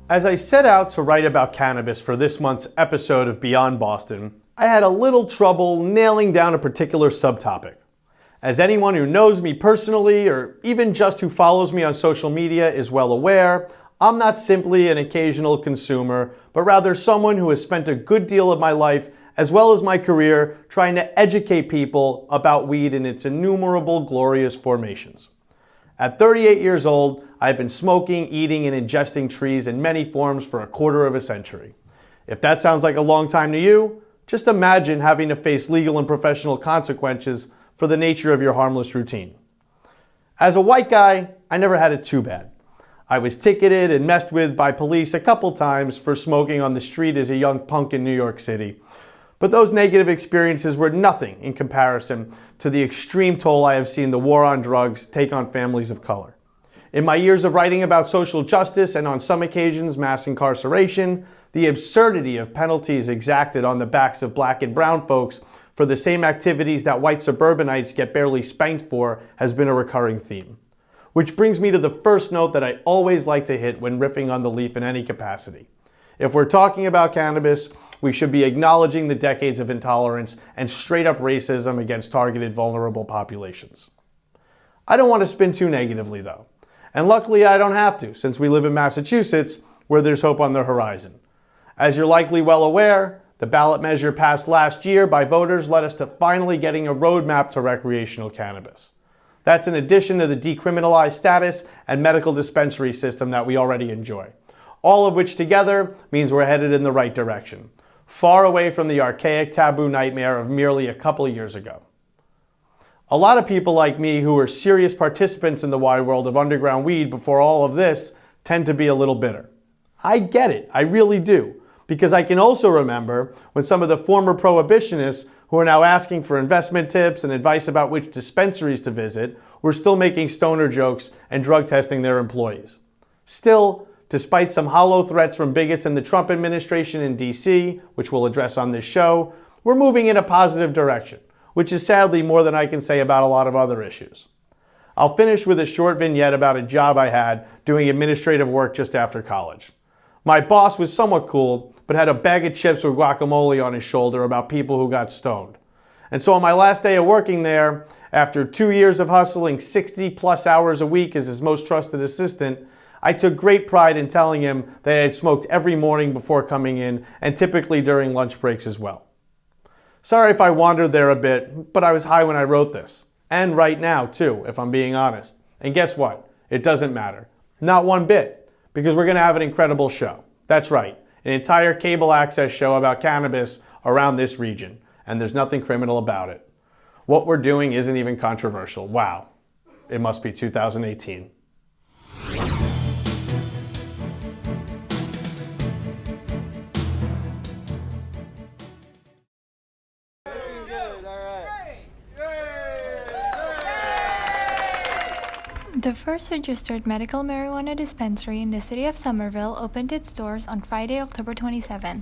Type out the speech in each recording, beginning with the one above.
As I set out to write about cannabis for this month's episode of Beyond Boston, I had a little trouble nailing down a particular subtopic. As anyone who knows me personally, or even just who follows me on social media is well aware, I'm not simply an occasional consumer, but rather someone who has spent a good deal of my life, as well as my career, trying to educate people about weed in its innumerable glorious formations. At 38 years old, I've been smoking, eating, and ingesting trees in many forms for a quarter of a century. If that sounds like a long time to you, just imagine having to face legal and professional consequences for the nature of your harmless routine. As a white guy, I never had it too bad. I was ticketed and messed with by police a couple times for smoking on the street as a young punk in New York City. But those negative experiences were nothing in comparison to the extreme toll I have seen the war on drugs take on families of color. In my years of writing about social justice and on some occasions mass incarceration, the absurdity of penalties exacted on the backs of black and brown folks for the same activities that white suburbanites get barely spanked for has been a recurring theme. Which brings me to the first note that I always like to hit when riffing on the leaf in any capacity. If we're talking about cannabis, we should be acknowledging the decades of intolerance and straight-up racism against targeted vulnerable populations. I don't want to spin too negatively, though. And luckily I don't have to, since we live in Massachusetts, where there's hope on the horizon. As you're likely well aware, the ballot measure passed last year by voters led us to finally getting a roadmap to recreational cannabis. That's in addition to the decriminalized status and medical dispensary system that we already enjoy. All of which together means we're headed in the right direction, far away from the archaic taboo nightmare of merely a couple years ago. A lot of people like me who were serious participants in the wide world of underground weed before all of this tend to be a little bitter. I get it, I really do, because I can also remember when some of the former prohibitionists who are now asking for investment tips and advice about which dispensaries to visit were still making stoner jokes and drug testing their employees. Still, despite some hollow threats from bigots in the Trump administration in DC, which we'll address on this show, we're moving in a positive direction, which is sadly more than I can say about a lot of other issues. I'll finish with a short vignette about a job I had doing administrative work just after college. My boss was somewhat cool, but had a bag of chips with guacamole on his shoulder about people who got stoned. And so on my last day of working there, after 2 years of hustling 60 plus hours a week as his most trusted assistant, I took great pride in telling him that I had smoked every morning before coming in and typically during lunch breaks as well. Sorry if I wandered there a bit, but I was high when I wrote this. And right now too, if I'm being honest. And guess what? It doesn't matter. Not one bit, because we're going to have an incredible show. That's right, an entire cable access show about cannabis around this region. And there's nothing criminal about it. What we're doing isn't even controversial. Wow. It must be 2018. The first registered medical marijuana dispensary in the city of Somerville opened its doors on Friday, October 27th.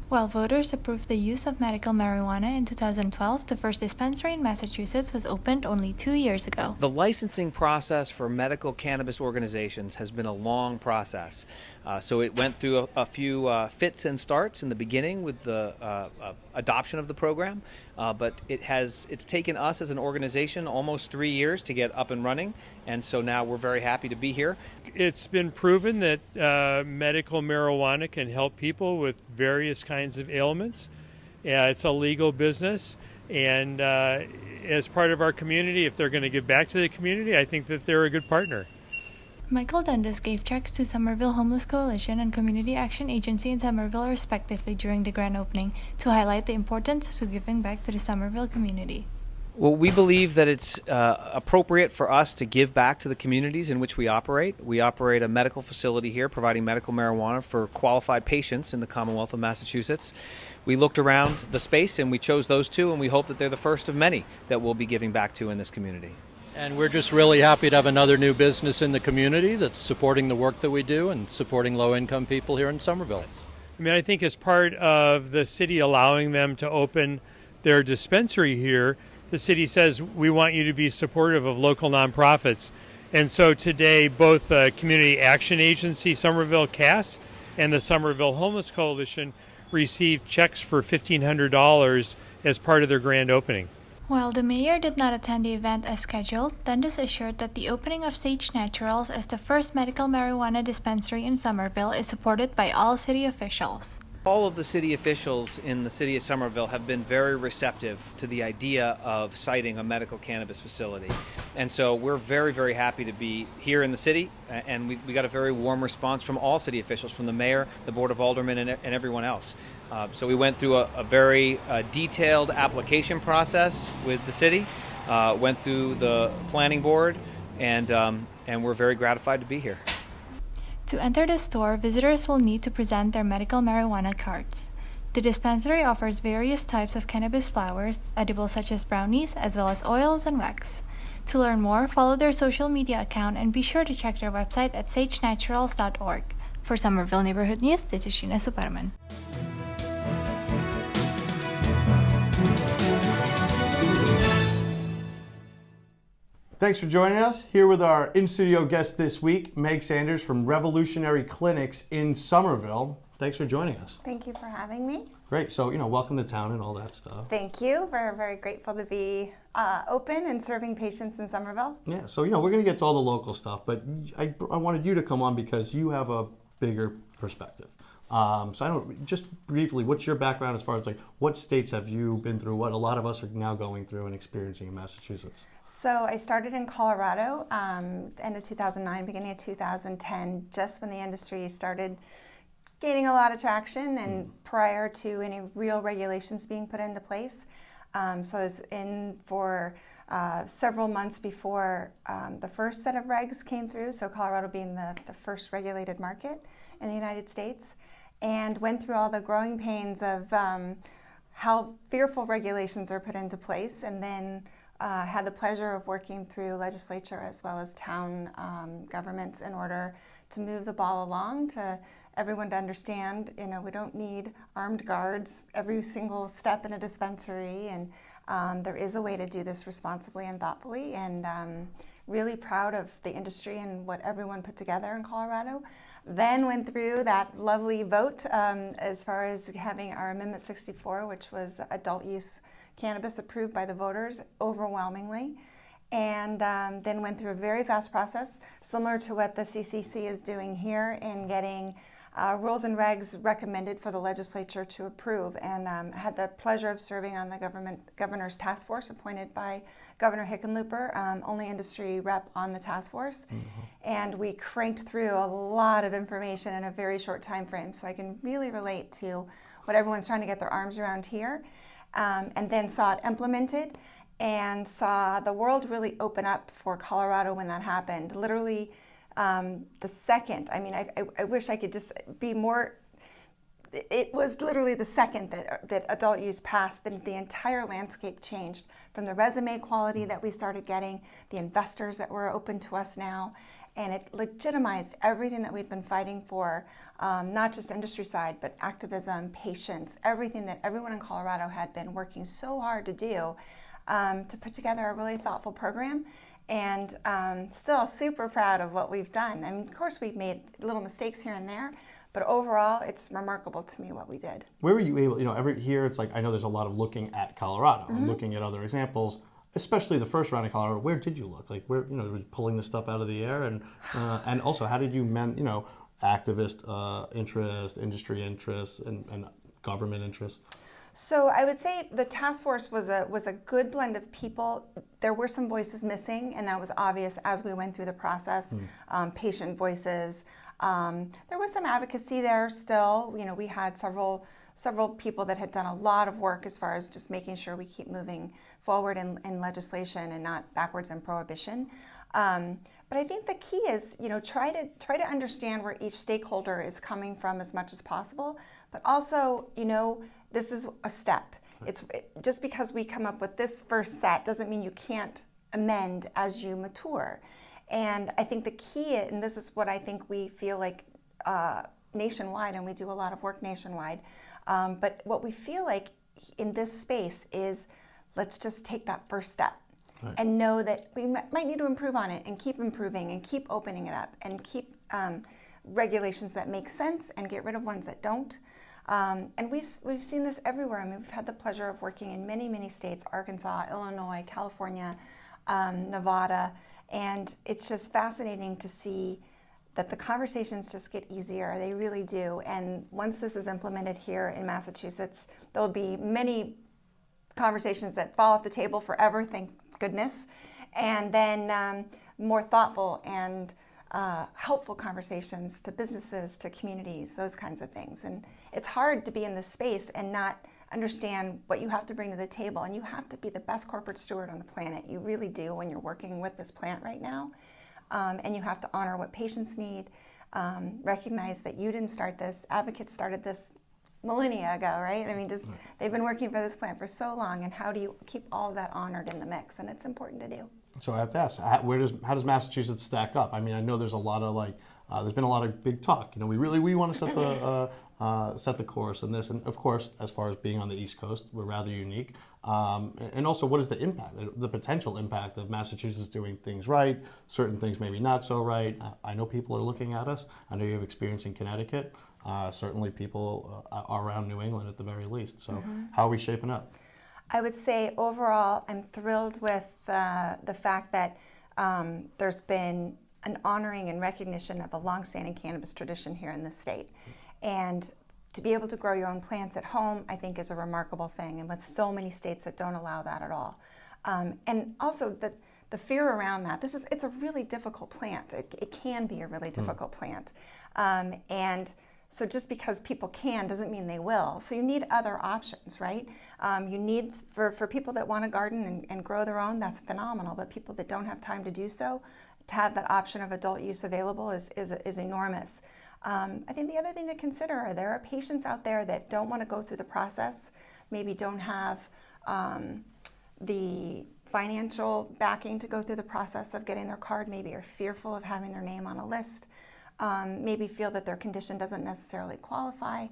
While voters approved the use of medical marijuana in 2012, the first dispensary in Massachusetts was opened only 2 years ago. The licensing process for medical cannabis organizations has been a long process. So it went through a few fits and starts in the beginning with the adoption of the program, but it's taken us as an organization almost 3 years to get up and running, and so now we're very happy to be here. It's been proven that medical marijuana can help people with various kinds of ailments. It's a legal business, and as part of our community, if they're going to give back to the community, I think that they're a good partner. Michael Dundas gave checks to Somerville Homeless Coalition and Community Action Agency in Somerville respectively during the grand opening to highlight the importance of giving back to the Somerville community. Well, we believe that it's appropriate for us to give back to the communities in which we operate. We operate a medical facility here providing medical marijuana for qualified patients in the Commonwealth of Massachusetts. We looked around the space and we chose those two, and we hope that they're the first of many that we'll be giving back to in this community. And we're just really happy to have another new business in the community that's supporting the work that we do and supporting low-income people here in Somerville. I mean, I think as part of the city allowing them to open their dispensary here, the city says we want you to be supportive of local nonprofits. And so today, both Community Action Agency, Somerville, CAS, and the Somerville Homeless Coalition received checks for $1,500 as part of their grand opening. While the mayor did not attend the event as scheduled, Dundas assured that the opening of Sage Naturals as the first medical marijuana dispensary in Somerville is supported by all city officials. All of the city officials in the city of Somerville have been very receptive to the idea of siting a medical cannabis facility. And so we're very, very happy to be here in the city, and we got a very warm response from all city officials, from the mayor, the board of aldermen, and everyone else. So we went through a very detailed application process with the city, went through the planning board, and we're very gratified to be here. To enter the store, visitors will need to present their medical marijuana cards. The dispensary offers various types of cannabis flowers, edibles such as brownies, as well as oils and wax. To learn more, follow their social media account and be sure to check their website at sagenaturals.org. For Somerville Neighborhood News, this is Sheena Superman. Thanks for joining us. Here with our in-studio guest this week, Meg Sanders from Revolutionary Clinics in Somerville. Thanks for joining us. Thank you for having me. Great. So, welcome to town and all that stuff. Thank you. We're very grateful to be open and serving patients in Somerville. Yeah. So, we're going to get to all the local stuff, but I wanted you to come on because you have a bigger perspective. Just briefly, what's your background as far as what states have you been through, what a lot of us are now going through and experiencing in Massachusetts? So I started in Colorado, end of 2009, beginning of 2010, just when the industry started gaining a lot of traction and prior to any real regulations being put into place. So I was in for several months before the first set of regs came through, so Colorado being the first regulated market in the United States, and went through all the growing pains of how fearful regulations are put into place, and then had the pleasure of working through legislature as well as town governments in order to move the ball along, to everyone to understand, we don't need armed guards every single step in a dispensary, and there is a way to do this responsibly and thoughtfully, and really proud of the industry and what everyone put together in Colorado. Then went through that lovely vote as far as having our Amendment 64, which was adult use cannabis approved by the voters overwhelmingly. And then went through a very fast process, similar to what the CCC is doing here in getting rules and regs recommended for the legislature to approve, and had the pleasure of serving on the governor's task force appointed by Governor Hickenlooper, only industry rep on the task force. And we cranked through a lot of information in a very short time frame, so I can really relate to what everyone's trying to get their arms around here, and then saw it implemented and saw the world really open up for Colorado when that happened. Literally, the second, I wish I could just be more, it was literally the second that adult use passed, then the entire landscape changed, from the resume quality that we started getting, the investors that were open to us now, and it legitimized everything that we'd been fighting for, not just industry side, but activism, patients, everything that everyone in Colorado had been working so hard to do, to put together a really thoughtful program. And still super proud of what we've done. Of course, we've made little mistakes here and there, but overall, it's remarkable to me what we did. Where were you able, every here it's I know there's a lot of looking at Colorado and looking at other examples, especially the first round of Colorado. Where did you look? Where, were you pulling the stuff out of the air? And also, how did you activist interest, industry interest, and government interest? So I would say the task force was a good blend of people. There were some voices missing, and that was obvious as we went through the process. Patient voices. There was some advocacy there still. We had several people that had done a lot of work as far as just making sure we keep moving forward in legislation and not backwards in prohibition. But I think the key is, try to understand where each stakeholder is coming from as much as possible. But also, this is a step. Just because we come up with this first set doesn't mean you can't amend as you mature. And I think the key, and this is what I think we feel like nationwide, and we do a lot of work nationwide, but what we feel like in this space is, let's just take that first step. Right. And know that we might need to improve on it, and keep improving, and keep opening it up, and keep regulations that make sense and get rid of ones that don't. And we've seen this everywhere. I mean, we've had the pleasure of working in many, many states, Arkansas, Illinois, California, Nevada, and it's just fascinating to see that the conversations just get easier. They really do. And once this is implemented here in Massachusetts, there'll be many conversations that fall off the table forever, thank goodness, and then more thoughtful and helpful conversations to businesses, to communities, those kinds of things. And it's hard to be in this space and not understand what you have to bring to the table, and you have to be the best corporate steward on the planet. You really do when you're working with this plant right now. And you have to honor what patients need, recognize that you didn't start this, advocates started this millennia ago, right? I mean, they've been working for this plant for so long, and how do you keep all of that honored in the mix? And it's important to do. So I have to ask, how does Massachusetts stack up? I mean, I know there's a lot of there's been a lot of big talk. You know, we want to set the course in this, and of course, as far as being on the East Coast, we're rather unique. And also, what is the impact, the potential impact of Massachusetts doing things right, certain things maybe not so right? I know people are looking at us. I know you have experience in Connecticut. Certainly, people around New England at the very least. So, how are we shaping up? I would say overall, I'm thrilled with the fact that there's been an honoring and recognition of a longstanding cannabis tradition here in the state. And to be able to grow your own plants at home, I think, is a remarkable thing, and with so many states that don't allow that at all. And also the fear around that, it's a really difficult plant. It can be a really difficult plant. And so just because people can doesn't mean they will. So you need other options, right? You need, for people that want to garden and grow their own, that's phenomenal. But people that don't have time to do so, to have that option of adult use available is enormous. I think the other thing to consider are there are patients out there that don't want to go through the process, maybe don't have the financial backing to go through the process of getting their card, maybe are fearful of having their name on a list. Maybe feel that their condition doesn't necessarily qualify.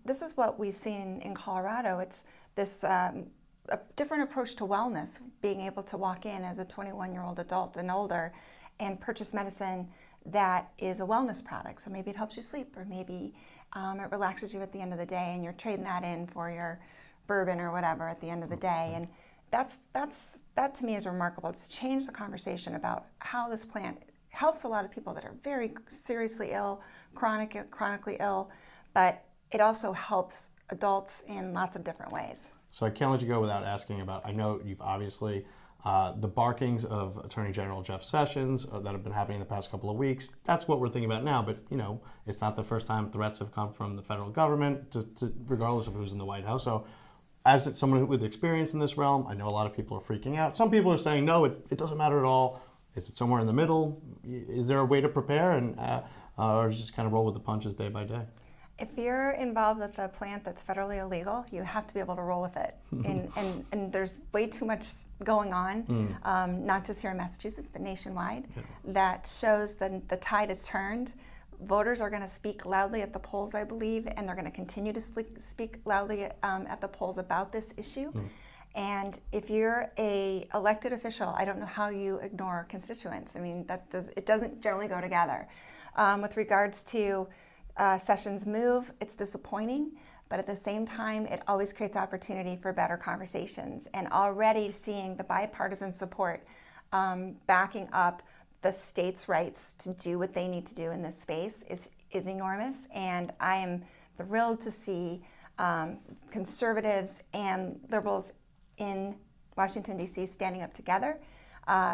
This is what we've seen in Colorado. It's this a different approach to wellness, being able to walk in as a 21-year-old adult and older and purchase medicine that is a wellness product. So maybe it helps you sleep, or maybe it relaxes you at the end of the day, and you're trading that in for your bourbon or whatever at the end of the day. And that to me is remarkable. It's changed the conversation about how this plant helps a lot of people that are very seriously ill, chronically ill, but it also helps adults in lots of different ways. So I can't let you go without asking about, I know you've obviously, the barkings of Attorney General Jeff Sessions that have been happening the past couple of weeks, that's what we're thinking about now, but you know, it's not the first time threats have come from the federal government, regardless of who's in the White House. So as someone with experience in this realm, I know a lot of people are freaking out. Some people are saying, no, it doesn't matter at all. Is it somewhere in the middle? Is there a way to prepare, and or just kind of roll with the punches day by day? If you're involved with a plant that's federally illegal, you have to be able to roll with it. And there's way too much going on, not just here in Massachusetts, but nationwide, that shows that the tide has turned. Voters are going to speak loudly at the polls, I believe, and they're going to continue to speak loudly at the polls about this issue. And if you're a elected official, I don't know how you ignore constituents. I mean, it doesn't generally go together. With regards to Sessions' move, it's disappointing, but at the same time, it always creates opportunity for better conversations. And already seeing the bipartisan support backing up the states' rights to do what they need to do in this space is enormous. And I am thrilled to see conservatives and liberals in Washington, D.C. standing up together,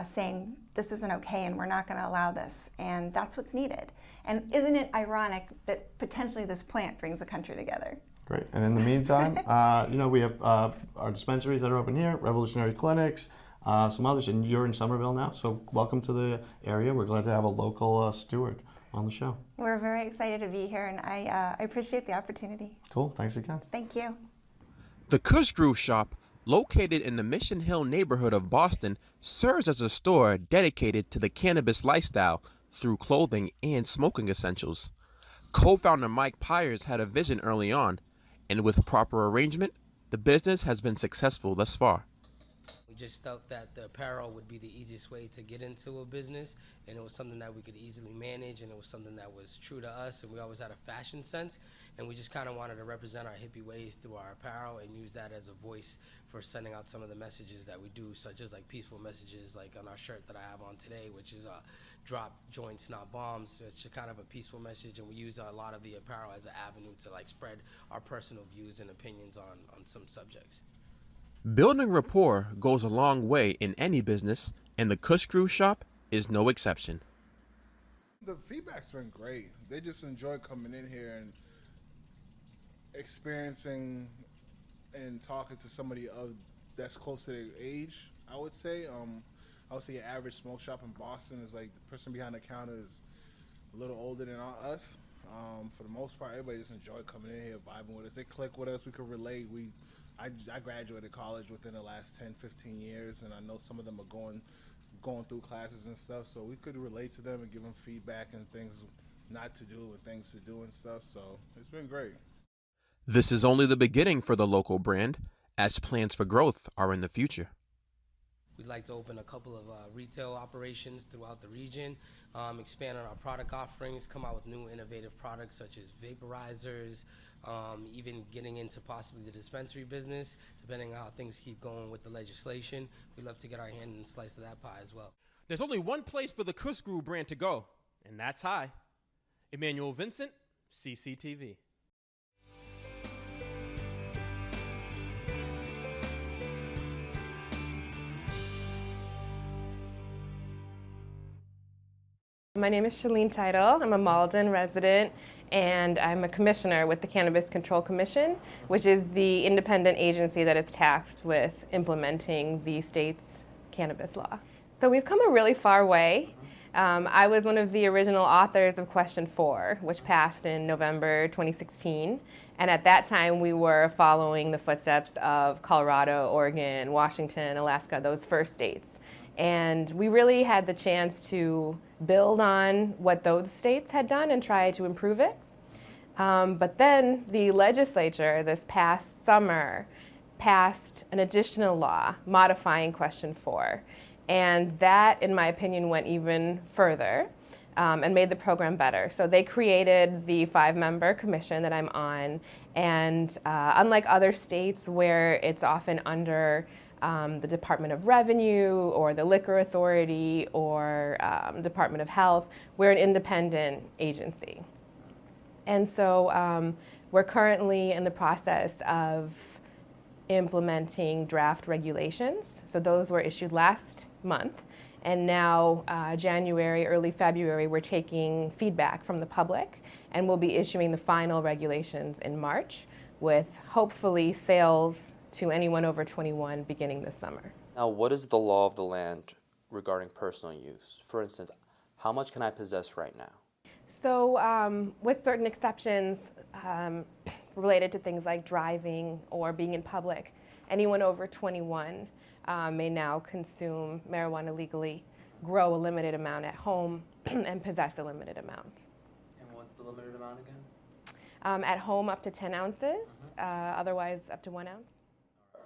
saying this isn't okay and we're not going to allow this. And that's what's needed. And isn't it ironic that potentially this plant brings the country together? Great. And in the meantime, we have our dispensaries that are open here, Revolutionary Clinics, some others, and you're in Somerville now, so welcome to the area. We're glad to have a local steward on the show. We're very excited to be here, and I appreciate the opportunity. Cool. Thanks again. Thank you. The Kush Groove Shop, located in the Mission Hill neighborhood of Boston, serves as a store dedicated to the cannabis lifestyle through clothing and smoking essentials. Co-founder Mike Pyers had a vision early on, and with proper arrangement, the business has been successful thus far. We just felt that the apparel would be the easiest way to get into a business, and it was something that we could easily manage, and it was something that was true to us, and we always had a fashion sense, and we just kind of wanted to represent our hippie ways through our apparel and use that as a voice for sending out some of the messages that we do, such as like peaceful messages, like on our shirt that I have on today, which is drop joints, not bombs. It's just kind of a peaceful message, and we use a lot of the apparel as an avenue to like spread our personal views and opinions on some subjects. Building rapport goes a long way in any business, and the Kush Groove Shop is no exception. The feedback's been great. They just enjoy coming in here and experiencing and talking to somebody that's close to their age, I would say. I would say your average smoke shop in Boston is like the person behind the counter is a little older than us. For the most part, everybody just enjoy coming in here, vibing with us. They click with us. We could relate. I graduated college within the last 10, 15 years, and I know some of them are going through classes and stuff, so we could relate to them and give them feedback and things not to do and things to do and stuff, so it's been great. This is only the beginning for the local brand, as plans for growth are in the future. We'd like to open a couple of retail operations throughout the region, expand on our product offerings, come out with new innovative products such as vaporizers, even getting into possibly the dispensary business, depending on how things keep going with the legislation. We'd love to get our hand in a slice of that pie as well. There's only one place for the Kush Groove brand to go, and that's high. Emmanuel Vincent, CCTV. My name is Shalene Title. I'm a Malden resident, and I'm a commissioner with the Cannabis Control Commission, which is the independent agency that is tasked with implementing the state's cannabis law. So we've come a really far way. I was one of the original authors of Question 4, which passed in November 2016. And at that time, we were following the footsteps of Colorado, Oregon, Washington, Alaska, those first states. And we really had the chance to build on what those states had done and try to improve it. But then the legislature this past summer passed an additional law modifying Question 4. And that, in my opinion, went even further and made the program better. So they created the 5-member commission that I'm on. And unlike other states where it's often under the Department of Revenue or the Liquor Authority or Department of Health, we're an independent agency. And so we're currently in the process of implementing draft regulations. So those were issued last month. And now January, early February, we're taking feedback from the public, and we'll be issuing the final regulations in March with hopefully sales to anyone over 21 beginning this summer. Now, what is the law of the land regarding personal use? For instance, how much can I possess right now? So with certain exceptions related to things like driving or being in public, anyone over 21 may now consume marijuana legally, grow a limited amount at home, and possess a limited amount. And what's the limited amount again? At home up to 10 ounces, otherwise up to 1 ounce.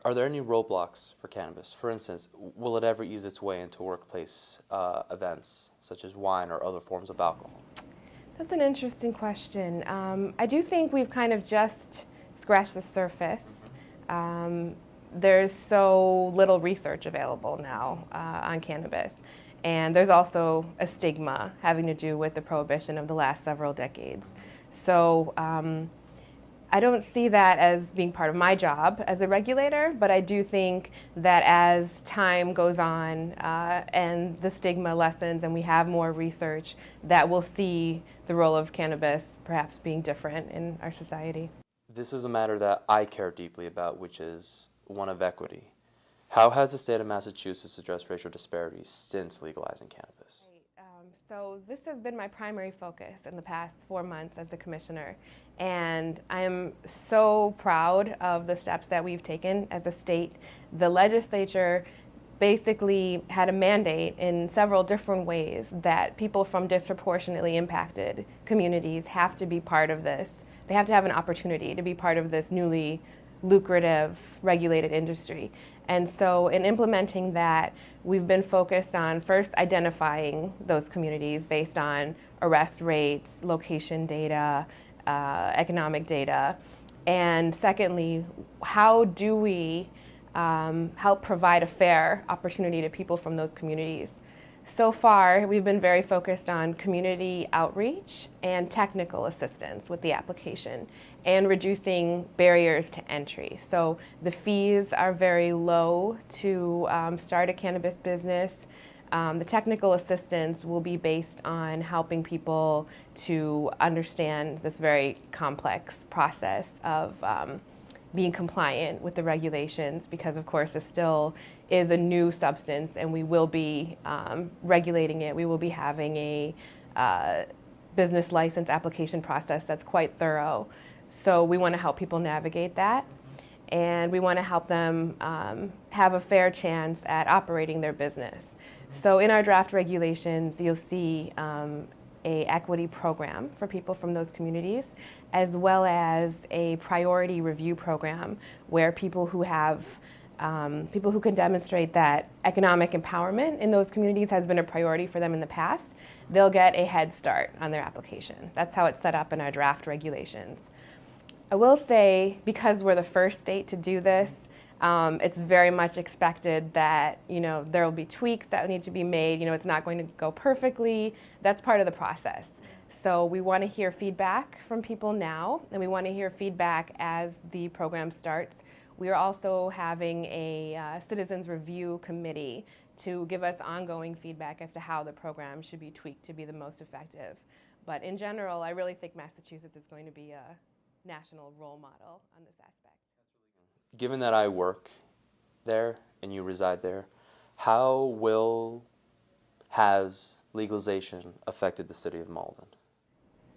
Are there any roadblocks for cannabis? For instance, will it ever ease its way into workplace events, such as wine or other forms of alcohol? That's an interesting question. I do think we've kind of just scratched the surface. There's so little research available now on cannabis. And there's also a stigma having to do with the prohibition of the last several decades. So I don't see that as being part of my job as a regulator, but I do think that as time goes on and the stigma lessens and we have more research, that we'll see the role of cannabis perhaps being different in our society. This is a matter that I care deeply about, which is one of equity. How has the state of Massachusetts addressed racial disparities since legalizing cannabis? So this has been my primary focus in the past 4 months as the commissioner, and I'm so proud of the steps that we've taken as a state. The legislature basically had a mandate in several different ways that people from disproportionately impacted communities have to be part of this. They have to have an opportunity to be part of this newly lucrative regulated industry. And so in implementing that, we've been focused on first identifying those communities based on arrest rates, location data, economic data, and secondly, how do we help provide a fair opportunity to people from those communities? So far, we've been very focused on community outreach and technical assistance with the application and reducing barriers to entry. So the fees are very low to start a cannabis business. The technical assistance will be based on helping people to understand this very complex process of being compliant with the regulations, because of course it still is a new substance and we will be regulating it. We will be having a business license application process that's quite thorough. So we want to help people navigate that, and we want to help them have a fair chance at operating their business. So in our draft regulations, you'll see a equity program for people from those communities, as well as a priority review program where people who can demonstrate that economic empowerment in those communities has been a priority for them in the past, they'll get a head start on their application. That's how it's set up in our draft regulations. I will say, because we're the first state to do this, it's very much expected that there will be tweaks that need to be made. It's not going to go perfectly. That's part of the process. So we want to hear feedback from people now, and we want to hear feedback as the program starts. We are also having a citizens review committee to give us ongoing feedback as to how the program should be tweaked to be the most effective. But in general, I really think Massachusetts is going to be a national role model on this aspect. Given that I work there and you reside there, how has legalization affected the city of Malden?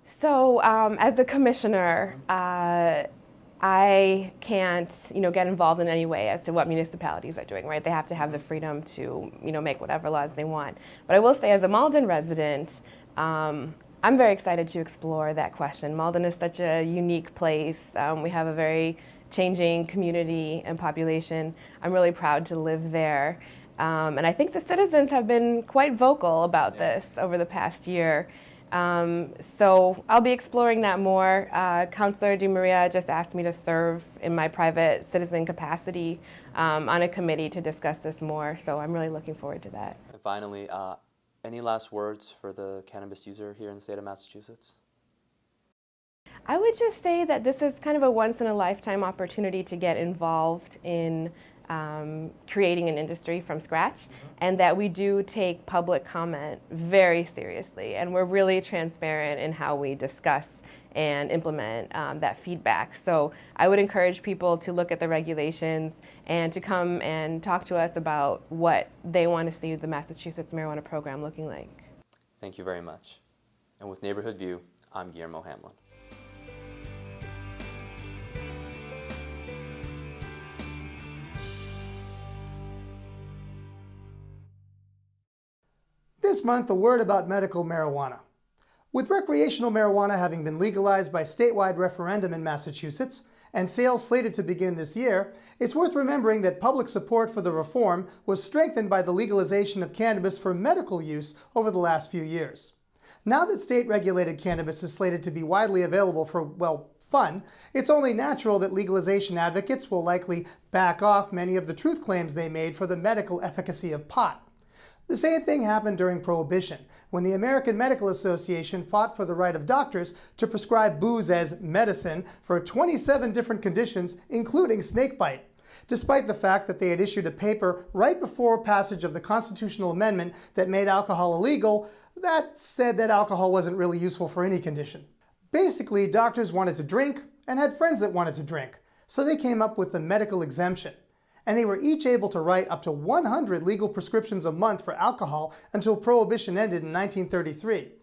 So as the commissioner, I can't, get involved in any way as to what municipalities are doing, right? They have to have the freedom to, make whatever laws they want. But I will say, as a Malden resident, I'm very excited to explore that question. Malden is such a unique place. We have a very changing community and population. I'm really proud to live there. And I think the citizens have been quite vocal about this over the past year. So I'll be exploring that more. Councilor DiMaria just asked me to serve in my private citizen capacity on a committee to discuss this more. So I'm really looking forward to that. And finally, any last words for the cannabis user here in the state of Massachusetts? I would just say that this is kind of a once-in-a-lifetime opportunity to get involved in creating an industry from scratch, and that we do take public comment very seriously, and we're really transparent in how we discuss and implement that feedback. So I would encourage people to look at the regulations and to come and talk to us about what they want to see the Massachusetts marijuana program looking like. Thank you very much. And with Neighborhood View, I'm Guillermo Hamlin. This month, a word about medical marijuana. With recreational marijuana having been legalized by statewide referendum in Massachusetts and sales slated to begin this year, it's worth remembering that public support for the reform was strengthened by the legalization of cannabis for medical use over the last few years. Now that state-regulated cannabis is slated to be widely available for, fun, it's only natural that legalization advocates will likely back off many of the truth claims they made for the medical efficacy of pot. The same thing happened during Prohibition, when the American Medical Association fought for the right of doctors to prescribe booze as medicine for 27 different conditions, including snakebite, despite the fact that they had issued a paper right before passage of the constitutional amendment that made alcohol illegal that said that alcohol wasn't really useful for any condition. Basically, doctors wanted to drink and had friends that wanted to drink, so they came up with the medical exemption. And they were each able to write up to 100 legal prescriptions a month for alcohol until Prohibition ended in 1933.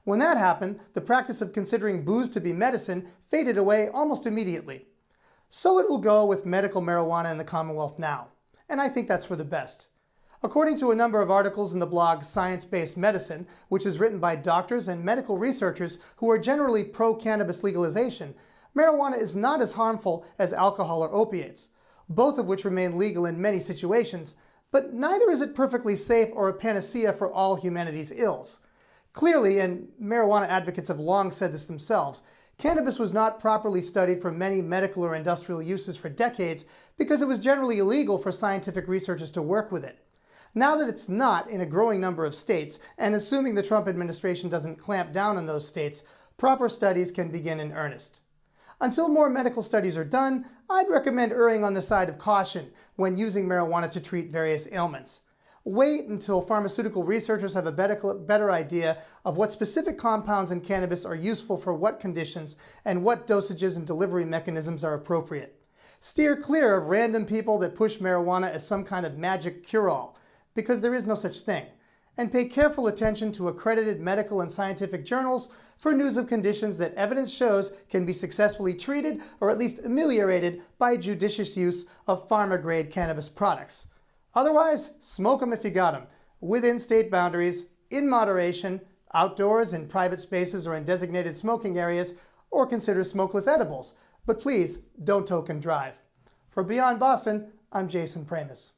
When that happened, the practice of considering booze to be medicine faded away almost immediately. So it will go with medical marijuana in the Commonwealth now, and I think that's for the best. According to a number of articles in the blog Science-Based Medicine, which is written by doctors and medical researchers who are generally pro-cannabis legalization, marijuana is not as harmful as alcohol or opiates, both of which remain legal in many situations, but neither is it perfectly safe or a panacea for all humanity's ills. Clearly, and marijuana advocates have long said this themselves, cannabis was not properly studied for many medical or industrial uses for decades because it was generally illegal for scientific researchers to work with it. Now that it's not in a growing number of states, and assuming the Trump administration doesn't clamp down on those states, proper studies can begin in earnest. Until more medical studies are done, I'd recommend erring on the side of caution when using marijuana to treat various ailments. Wait until pharmaceutical researchers have a better idea of what specific compounds in cannabis are useful for what conditions and what dosages and delivery mechanisms are appropriate. Steer clear of random people that push marijuana as some kind of magic cure-all, because there is no such thing. And pay careful attention to accredited medical and scientific journals for news of conditions that evidence shows can be successfully treated or at least ameliorated by judicious use of pharma-grade cannabis products. Otherwise, smoke them if you got them, within state boundaries, in moderation, outdoors, in private spaces or in designated smoking areas, or consider smokeless edibles. But please, don't toke and drive. For Beyond Boston, I'm Jason Pramas.